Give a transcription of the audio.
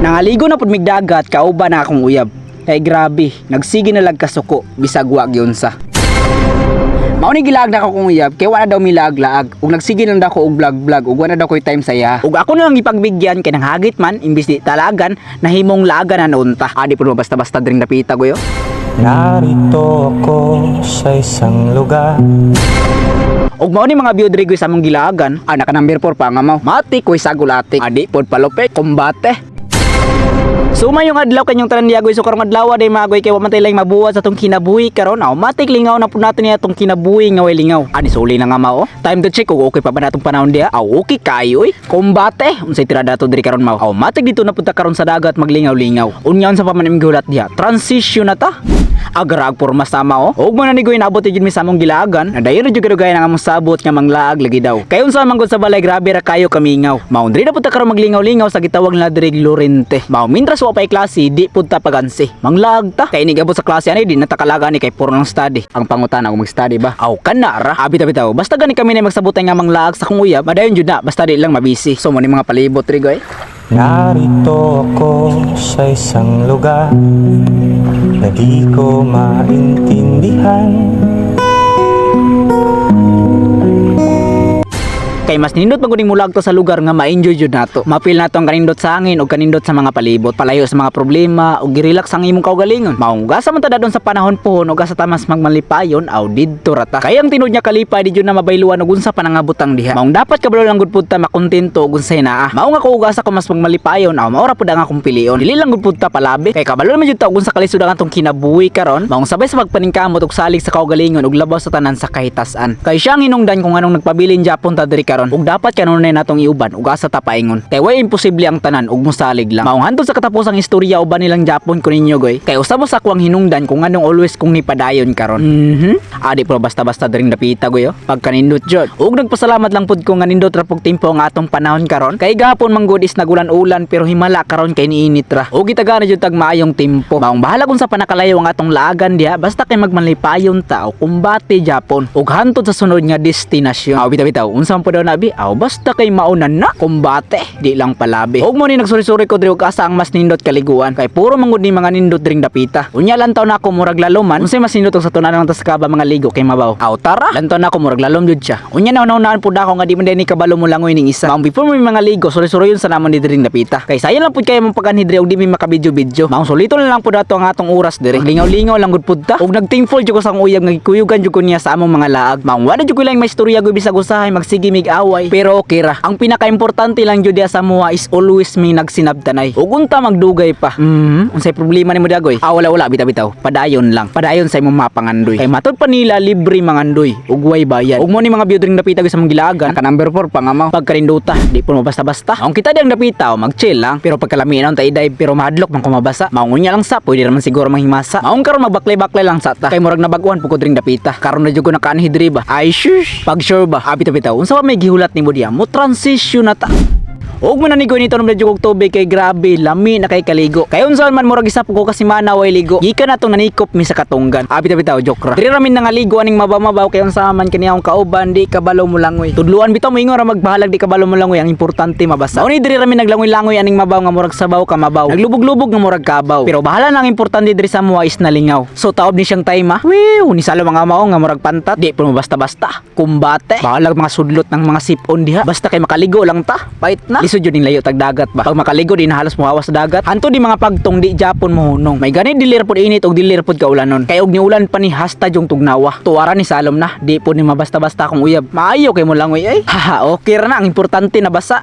Nangaligo na pud mig dagat kauban na akong uyab. Kay grabe, nagsige na lag kasuko bisag wa gyud sa. Mao ni gilag na ko kung uyab kay wala daw milag-laag ug nagsige lang daw ko og vlog ug wala daw koy time saya. Ug ako na lang ipagbigyan kay nang hagit man imbis di talagan nahimong lagan na unta. Adi pud basta-basta dring napita goyo. Narito ako sa isang lugar. Og mao ni mga biodrigo sa among gilagan, anak ka number 4 pa nga mao. Mati koy sagulatik. Adi pod palupek kombate. Suma yung adlaw kanyang tanan diagoy so karong adlaw day magoy kay wa man tay lang mabuhat sa tong kinabuhi karon. Matik lingaw na pud natin niya tong kinabuhi nga way lingaw. Ani suli na nga mao. Time to check kung okay pa ba natong panahon dia. Okay kayo kombate. Unsay tirada to diri karon mao. Matik dito na punta karon sa dagat maglingaw-lingaw. Unyaon sa pamanim gihulat dia. Transition na ta. Agarag porma sama o. Og man nigoy naabot jud mi sa among gilagan. Nadayon jud gay nang among sabot nga manglaag lagi daw. Kay unsa man gud sa balay grabe ra kayo kamingaw. Maundri na punta karon maglingaw-lingaw sa gitawag na diri Lorente. Mao mintras wa pay klase di pud ta pagansi. Manglaag ta. Kay ni gabot sa klase ani di na ta kalaga ni kay puro lang study. Ang pangutana kung mag-study ba? Aw kana ra. Bitaw. Basta gani kami na magsabotay nga manglaag sa kung uyab. Madayon jud na basta di lang mabisi. So mo ni mga palibot rigoy. Narito ako sa isang lugar na di ko maintindihan. Kay mas nindot pag mulag to sa lugar nga ma-enjoy jud nato. Mapil nato ang kanindot sa hangin o kanindot sa mga palibot, palayo sa mga problema o girelax ang imong kaugalingon. Maunggasa man ta dadon sa panahon pohon o gasa tamas magmalipayon aw didto rata. Kay ang tinud nya kalipay di jud na mabayluan og unsa pa nangabutang diha. Maung dapat kabalo lang gud pud ta makontento og unsay naa. Mao nga ugasa ko mas magmalipayon aw maora pud ang akong pilion. Dili lang gud pud ta palabi. Kay kabalo man jud ta og unsa kalisud ang atong kinabuhi karon. Maung sabay sa magpaningkamot og salig sa kaugalingon ug labaw sa tanan sa kahitasan. Kay siya ang hinungdan kung anong nagpabilin Japon ta diri karon ug dapat kanunay natong iuban ug asa ta paingon kay way imposible ang tanan ug mosalig lang. Maong hantod sa katapusang istorya uban nilang Japon ko ninyo goy kay usab sa kuang hinungdan kung anong always kung nipadayon karon. Adi pro basta-basta dring napita goy pagkanindot jud ug nagpasalamat lang pud ko nga nindot ra pug timpo nga atong panahon karon kay gahapon manggod is nagulan-ulan pero himala karon kay niinit ra ug gitagana jud tag maayong timpo. Maong bahala kung sa panakalayo ang atong laagan diha basta kay magmalipayon ta o kumbate Japon ug hantod sa sunod nga destinasyon. Bitaw unsa man pud daw nabi basta kay maunan na kumbate di lang palabi. Og mo ni nagsuri-suri ko diri og asa ang mas nindot kaliguan kay puro mangud ni mga nindot dring dapita. Unya lantaw na ako murag laloman unsay mas nindot og sa tunan ng taskaba mga ligo kay mabaw. Tara lantaw na ako murag lalom jud siya. Unya nauna-unaan pud ako nga di man ni kabalo mo langoy ning isa. Maong before mo mga ligo suri-suri yun sa namon di dring dapita. Kay sayang lang pud kay mong paganhi diri og di mi makabidyo-bidyo. Maong solito na lang pud ato ang atong oras diri. Lingaw-lingaw lang gud pud ta. Og nagtingful jud ko sa uyab nga gikuyugan jud ko niya sa among mga laag. Maong wala jud ko lang may istorya go bisag usahay magsige mig away. Pero okay ra. Ang pinaka-importante lang jud sa mua is always may nagsinabtanay. Ug unta magdugay pa. Unsay problema nimo dagoy? Wala bitaw. Padayon lang. Padayon sa imong mapangandoy. Kay matud pa nila libre mangandoy ug way bayad. Ug mo ni mga biodring napita sa mga gilagan, naka number 4 pa nga mao. Pagkarinduta, di po mo basta-basta. Ang kita diyang napita mag-chill lang, pero pagkalaminan ta i-dive pero mahadlok man kumabasa. Maungunya lang sa, pwede naman siguro manghimasa. Maung karon magbaklay-baklay lang sa ta. Kay murag nabaguan pugod ring napita. Karon na jud ko nakaanhidri ba? Ay shush. Pag sure ba? Bitaw. Unsa pa may gihulat nimo diha? Mo transition na ta. Og man nanigo nito nung medyo kog tubig kay grabe lami na kay kaligo. Kay unsa man murag isap ko kasi mana way ligo. Gikan natong nanikop mi sa katunggan. Bitaw joke ra. Diri ra min nangaligo aning mabaw kay unsa man kani akong kauban di kabalo mo langoy. Tudluan bitaw mo ingon ra magbahalag di kabalo mo langoy ang importante mabasa. Mao ni diri ra min naglangoy-langoy aning mabaw nga murag sabaw ka mabaw. Naglubog-lubog nga murag kabaw. Pero bahala lang importante diri sa mua is nalingaw. So taob ni siyang time Wiw ni salo mga mao nga murag pantat. Di po mo basta-basta. Kumbate. Bahala mga sudlot ng mga sipon diha. Basta kay makaligo lang ta. Pait na. Lisod yun layo tag dagat ba. Pag makaligo di na halos muhawas sa dagat. Hanto di mga pagtong di Japon mo hunong. May ganit dilir pod init og dilir pod kaulanon. Kay og ni ulan pa ni hasta yung tugnawa. Tuwara ni salom na. Di po ni mabasta-basta kung uyab. Maayo kay mo langoy ay. Haha, okay ra na ang importante na basa.